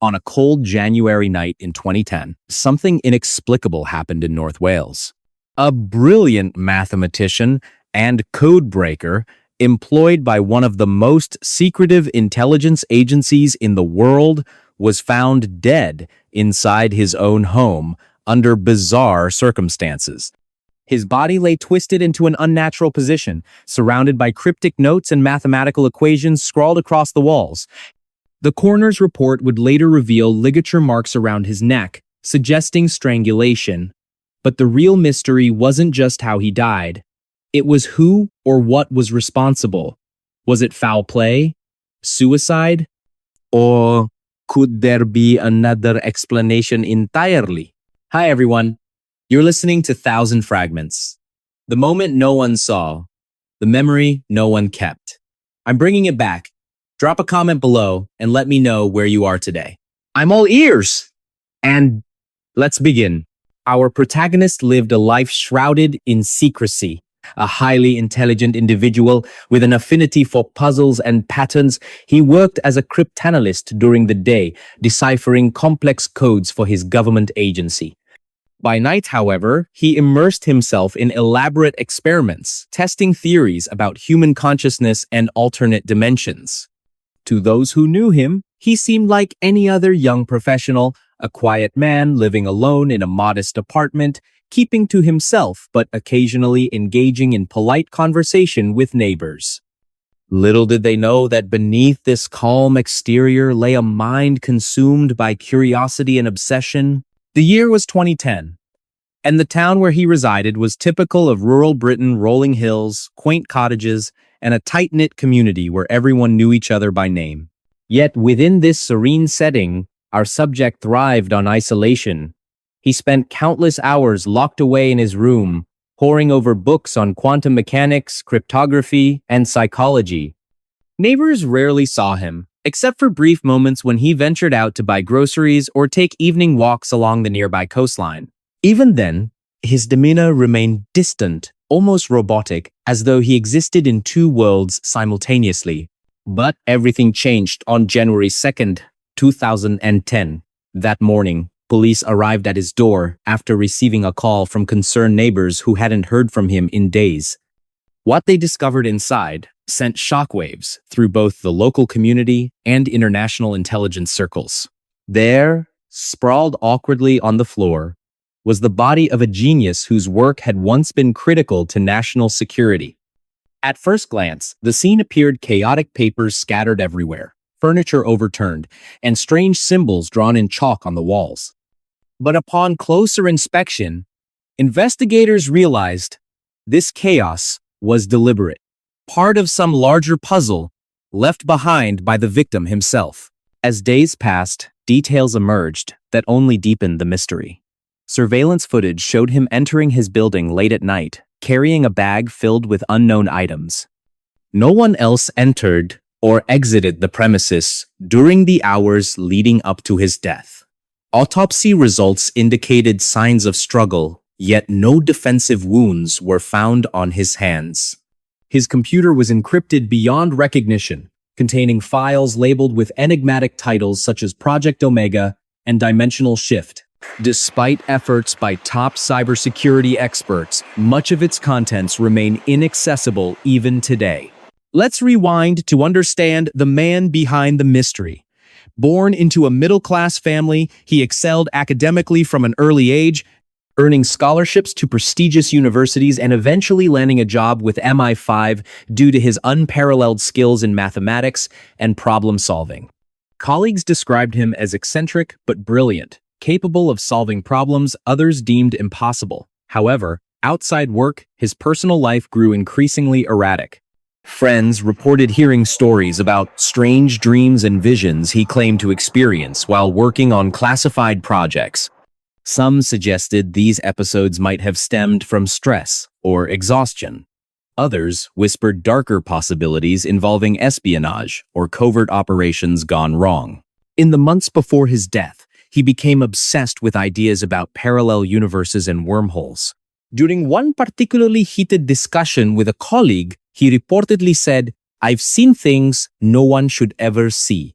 On a cold January night in 2010, something inexplicable happened in North Wales. A brilliant mathematician and code breaker employed by one of the most secretive intelligence agencies in the world was found dead inside his own home under bizarre circumstances. His body lay twisted into an unnatural position, surrounded by cryptic notes and mathematical equations scrawled across the walls. The coroner's report would later reveal ligature marks around his neck, suggesting strangulation. But the real mystery wasn't just how he died. It was who or what was responsible. Was it foul play? Suicide? Or could there be another explanation entirely? Hi everyone. You're listening to Thousand Fragments. The moment no one saw, the memory no one kept. I'm bringing it back. Drop a comment below and let me know where you are today. I'm all ears! And let's begin. Our protagonist lived a life shrouded in secrecy. A highly intelligent individual with an affinity for puzzles and patterns, he worked as a cryptanalyst during the day, deciphering complex codes for his government agency. By night, however, he immersed himself in elaborate experiments, testing theories about human consciousness and alternate dimensions. To those who knew him, he seemed like any other young professional, a quiet man living alone in a modest apartment, keeping to himself but occasionally engaging in polite conversation with neighbors. Little did they know that beneath this calm exterior lay a mind consumed by curiosity and obsession. The year was 2010, and the town where he resided was typical of rural Britain: rolling hills, quaint cottages, and a tight-knit community where everyone knew each other by name. Yet within this serene setting, our subject thrived on isolation. He spent countless hours locked away in his room, poring over books on quantum mechanics, cryptography, and psychology. Neighbors rarely saw him, except for brief moments when he ventured out to buy groceries or take evening walks along the nearby coastline. Even then, his demeanor remained distant, almost robotic, as though he existed in two worlds simultaneously. But everything changed on January 2nd, 2010. That morning, police arrived at his door after receiving a call from concerned neighbors who hadn't heard from him in days. What they discovered inside sent shockwaves through both the local community and international intelligence circles. There, sprawled awkwardly on the floor, was the body of a genius whose work had once been critical to national security. At first glance, the scene appeared chaotic: papers scattered everywhere, furniture overturned, and strange symbols drawn in chalk on the walls. But upon closer inspection, investigators realized this chaos was deliberate, part of some larger puzzle left behind by the victim himself. As days passed, details emerged that only deepened the mystery. Surveillance footage showed him entering his building late at night, carrying a bag filled with unknown items. No one else entered or exited the premises during the hours leading up to his death. Autopsy results indicated signs of struggle, yet no defensive wounds were found on his hands. His computer was encrypted beyond recognition, containing files labeled with enigmatic titles such as Project Omega and Dimensional Shift. Despite efforts by top cybersecurity experts, much of its contents remain inaccessible even today. Let's rewind to understand the man behind the mystery. Born into a middle-class family, he excelled academically from an early age, earning scholarships to prestigious universities and eventually landing a job with MI5 due to his unparalleled skills in mathematics and problem-solving. Colleagues described him as eccentric but brilliant, capable of solving problems others deemed impossible. However, outside work, his personal life grew increasingly erratic. Friends reported hearing stories about strange dreams and visions he claimed to experience while working on classified projects. Some suggested these episodes might have stemmed from stress or exhaustion. Others whispered darker possibilities involving espionage or covert operations gone wrong. In the months before his death, he became obsessed with ideas about parallel universes and wormholes. During one particularly heated discussion with a colleague, he reportedly said, "I've seen things no one should ever see."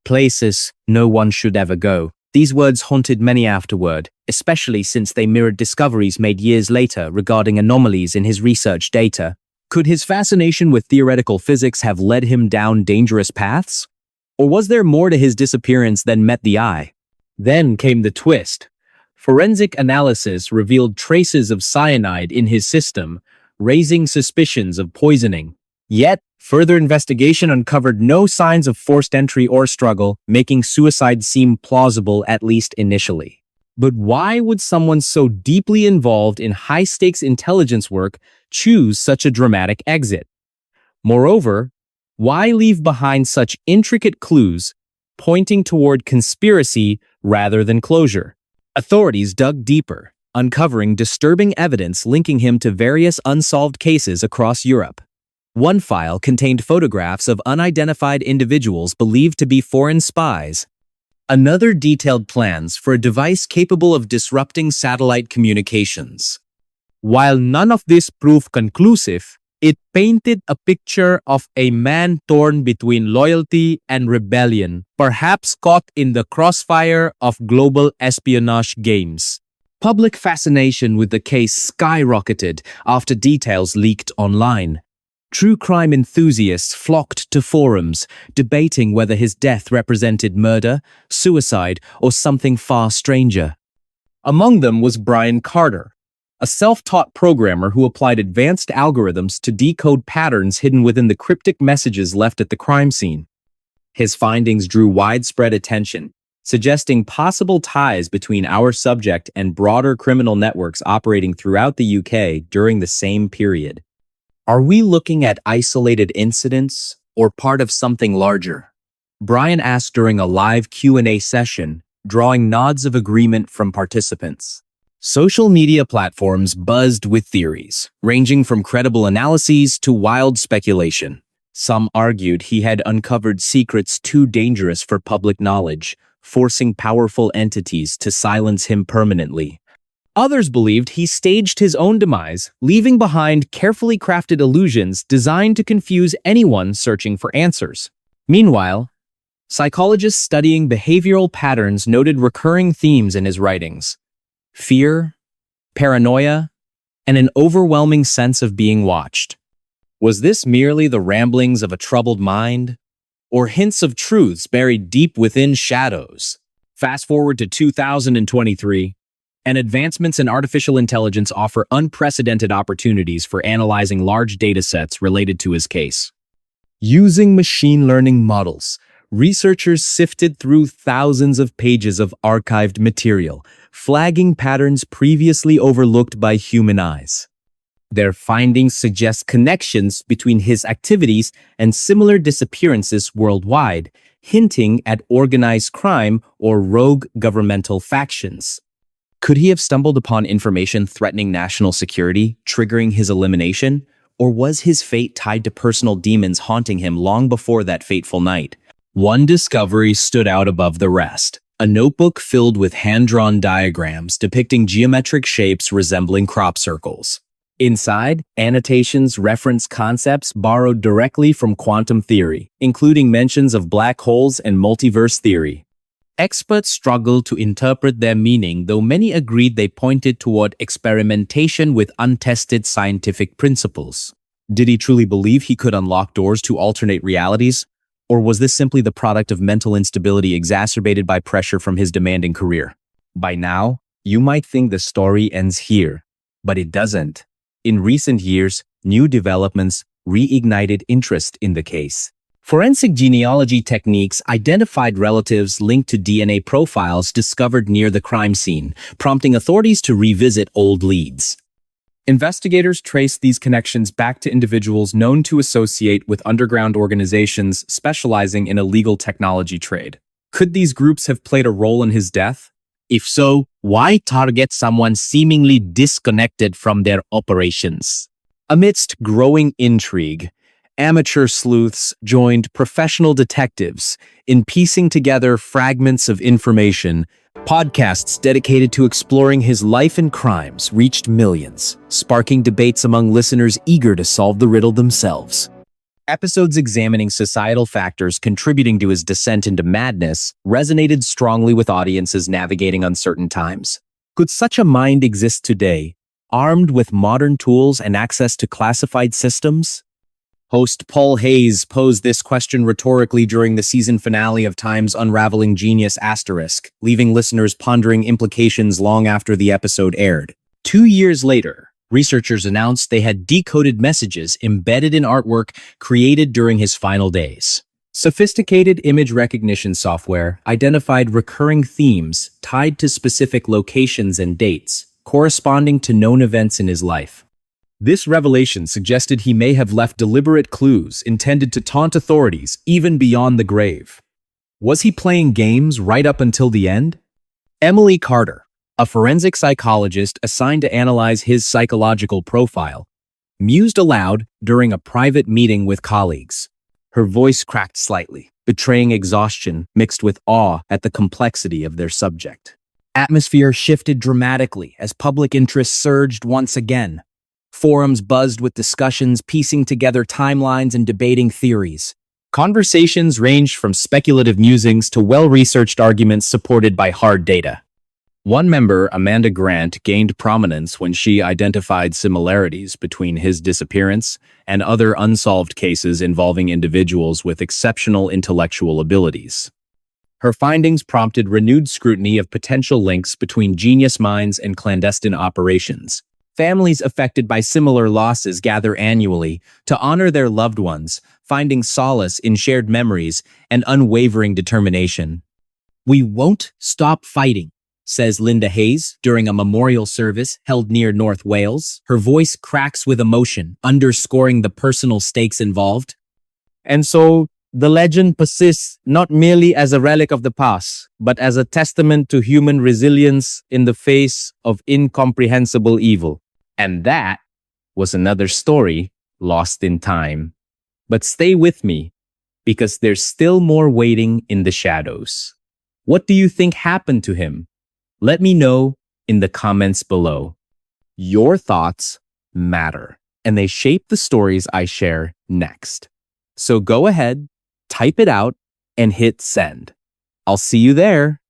Places no one should ever go. These words haunted many afterward, especially since they mirrored discoveries made years later regarding anomalies in his research data. Could his fascination with theoretical physics have led him down dangerous paths? Or was there more to his disappearance than met the eye? Then came the twist. Forensic analysis revealed traces of cyanide in his system, raising suspicions of poisoning. Yet, further investigation uncovered no signs of forced entry or struggle, making suicide seem plausible at least initially. But why would someone so deeply involved in high-stakes intelligence work choose such a dramatic exit? Moreover, why leave behind such intricate clues pointing toward conspiracy rather than closure? Authorities dug deeper, uncovering disturbing evidence linking him to various unsolved cases across Europe. One file contained photographs of unidentified individuals believed to be foreign spies. Another detailed plans for a device capable of disrupting satellite communications. While none of this proved conclusive, it painted a picture of a man torn between loyalty and rebellion, perhaps caught in the crossfire of global espionage games. Public fascination with the case skyrocketed after details leaked online. True crime enthusiasts flocked to forums, debating whether his death represented murder, suicide, or something far stranger. Among them was Brian Carter, a self-taught programmer who applied advanced algorithms to decode patterns hidden within the cryptic messages left at the crime scene. His findings drew widespread attention, suggesting possible ties between our subject and broader criminal networks operating throughout the UK during the same period. Are we looking at isolated incidents or part of something larger? Brian asked during a live Q&A session, drawing nods of agreement from participants. Social media platforms buzzed with theories, ranging from credible analyses to wild speculation. Some argued he had uncovered secrets too dangerous for public knowledge, forcing powerful entities to silence him permanently. Others believed he staged his own demise, leaving behind carefully crafted illusions designed to confuse anyone searching for answers. Meanwhile, psychologists studying behavioral patterns noted recurring themes in his writings: fear, paranoia, and an overwhelming sense of being watched. Was this merely the ramblings of a troubled mind, or hints of truths buried deep within shadows? Fast forward to 2023, and advancements in artificial intelligence offer unprecedented opportunities for analyzing large datasets related to his case. Using machine learning models, researchers sifted through thousands of pages of archived material, flagging patterns previously overlooked by human eyes. Their findings suggest connections between his activities and similar disappearances worldwide, hinting at organized crime or rogue governmental factions. Could he have stumbled upon information threatening national security, triggering his elimination? Or was his fate tied to personal demons haunting him long before that fateful night? One discovery stood out above the rest: a notebook filled with hand-drawn diagrams depicting geometric shapes resembling crop circles. Inside, annotations reference concepts borrowed directly from quantum theory, including mentions of black holes and multiverse theory. Experts struggled to interpret their meaning, though many agreed they pointed toward experimentation with untested scientific principles. Did he truly believe he could unlock doors to alternate realities? Or was this simply the product of mental instability exacerbated by pressure from his demanding career? By now, you might think the story ends here, but it doesn't. In recent years, new developments reignited interest in the case. Forensic genealogy techniques identified relatives linked to DNA profiles discovered near the crime scene, prompting authorities to revisit old leads. Investigators traced these connections back to individuals known to associate with underground organizations specializing in illegal technology trade. Could these groups have played a role in his death? If so, why target someone seemingly disconnected from their operations? Amidst growing intrigue, amateur sleuths joined professional detectives in piecing together fragments of information. Podcasts dedicated to exploring his life and crimes reached millions, sparking debates among listeners eager to solve the riddle themselves. Episodes examining societal factors contributing to his descent into madness resonated strongly with audiences navigating uncertain times. Could such a mind exist today, armed with modern tools and access to classified systems? Host Paul Hayes posed this question rhetorically during the season finale of Time's Unraveling Genius*, leaving listeners pondering implications long after the episode aired. 2 years later, researchers announced they had decoded messages embedded in artwork created during his final days. Sophisticated image recognition software identified recurring themes tied to specific locations and dates, corresponding to known events in his life. This revelation suggested he may have left deliberate clues intended to taunt authorities even beyond the grave. Was he playing games right up until the end? Emily Carter, a forensic psychologist assigned to analyze his psychological profile, mused aloud during a private meeting with colleagues. Her voice cracked slightly, betraying exhaustion mixed with awe at the complexity of their subject. Atmosphere shifted dramatically as public interest surged once again. Forums buzzed with discussions piecing together timelines and debating theories. Conversations ranged from speculative musings to well-researched arguments supported by hard data. One member, Amanda Grant, gained prominence when she identified similarities between his disappearance and other unsolved cases involving individuals with exceptional intellectual abilities. Her findings prompted renewed scrutiny of potential links between genius minds and clandestine operations. Families affected by similar losses gather annually to honor their loved ones, finding solace in shared memories and unwavering determination. "We won't stop fighting," says Linda Hayes during a memorial service held near North Wales. Her voice cracks with emotion, underscoring the personal stakes involved. And so, the legend persists not merely as a relic of the past, but as a testament to human resilience in the face of incomprehensible evil. And that was another story lost in time. But stay with me, because there's still more waiting in the shadows. What do you think happened to him? Let me know in the comments below. Your thoughts matter, and they shape the stories I share next. So go ahead, type it out, and hit send. I'll see you there.